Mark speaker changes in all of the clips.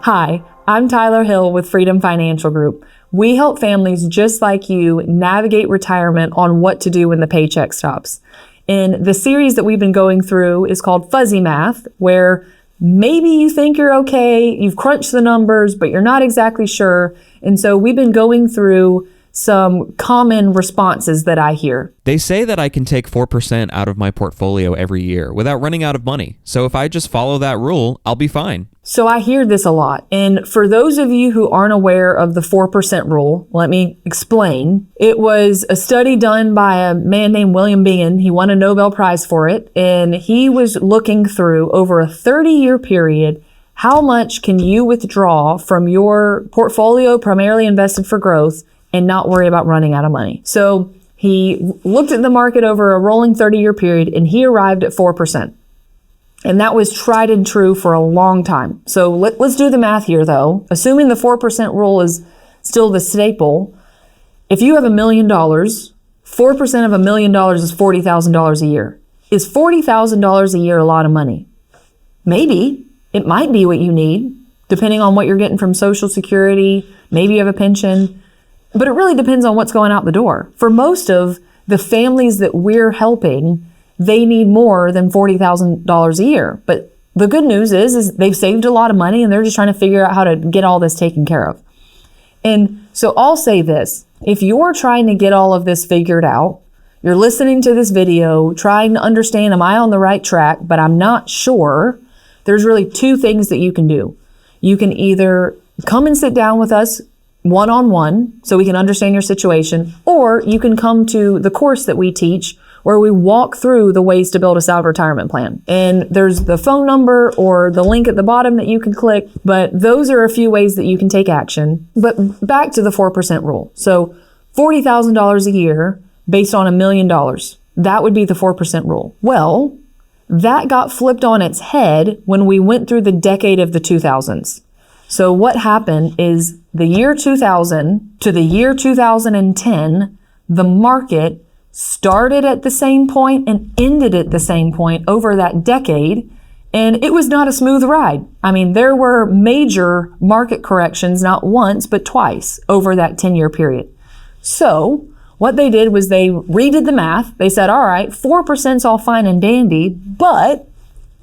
Speaker 1: Hi, I'm Tyler Hill with Freedom Financial Group. We help families just like you navigate retirement on what to do when the paycheck stops. And the series that we've been going through is called Fuzzy Math, where maybe you think you're okay, you've crunched the numbers, but you're not exactly sure. And so we've been going through some common responses that I hear.
Speaker 2: They say that I can take 4% out of my portfolio every year without running out of money. So if I just follow that rule, I'll be fine.
Speaker 1: So I hear this a lot. And for those of you who aren't aware of the 4% rule, let me explain. It was a study done by a man named William Bingham. He won a Nobel Prize for it. And he was looking through over a 30-year period, how much can you withdraw from your portfolio primarily invested for growth and not worry about running out of money. So he looked at the market over a rolling 30-year period and he arrived at 4%. And that was tried and true for a long time. So let's do the math here though. Assuming the 4% rule is still the staple, if you have $1 million, 4% of $1 million is $40,000 a year. Is $40,000 a year a lot of money? Maybe. It might be what you need, depending on what you're getting from Social Security. Maybe you have a pension. But it really depends on what's going out the door. For most of the families that we're helping, they need more than $40,000 a year. But the good news is they've saved a lot of money and they're just trying to figure out how to get all this taken care of. And so I'll say this, if you're trying to get all of this figured out, you're listening to this video, trying to understand, am I on the right track, but I'm not sure, there's really two things that you can do. You can either come and sit down with us one-on-one so we can understand your situation, or you can come to the course that we teach where we walk through the ways to build a solid retirement plan. And there's the phone number or the link at the bottom that you can click, but those are a few ways that you can take action. But back to the 4% rule. So $40,000 a year based on $1 million, that would be the 4% rule. Well, that got flipped on its head when we went through the decade of the 2000s. So what happened is the year 2000 to the year 2010, the market started at the same point and ended at the same point over that decade. And it was not a smooth ride. I mean, there were major market corrections, not once, but twice over that 10-year period. So what they did was they redid the math. They said, all right, 4% is all fine and dandy, but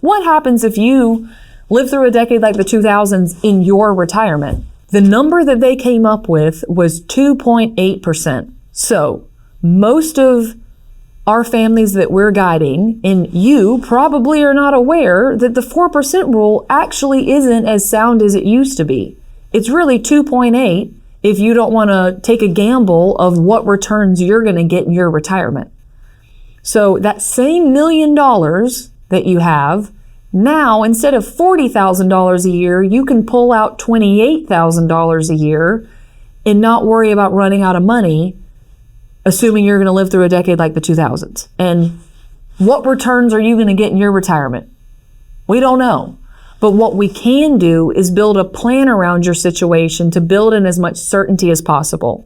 Speaker 1: what happens if you live through a decade like the 2000s in your retirement? The number that they came up with was 2.8%. So most of our families that we're guiding, and you probably are not aware that the 4% rule actually isn't as sound as it used to be. It's really 2.8 if you don't want to take a gamble of what returns you're going to get in your retirement. So that same $1 million that you have, now, instead of $40,000 a year, you can pull out $28,000 a year and not worry about running out of money, assuming you're going to live through a decade like the 2000s. And what returns are you going to get in your retirement? We don't know. But what we can do is build a plan around your situation to build in as much certainty as possible.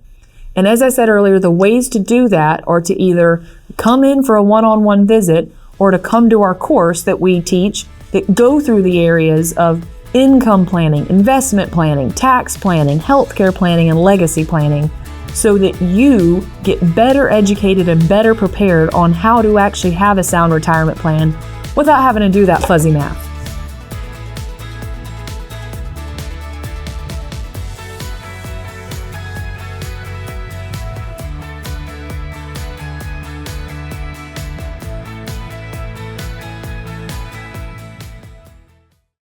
Speaker 1: And as I said earlier, the ways to do that are to either come in for a one-on-one visit or to come to our course that we teach that go through the areas of income planning, investment planning, tax planning, healthcare planning, and legacy planning, so that you get better educated and better prepared on how to actually have a sound retirement plan without having to do that fuzzy math.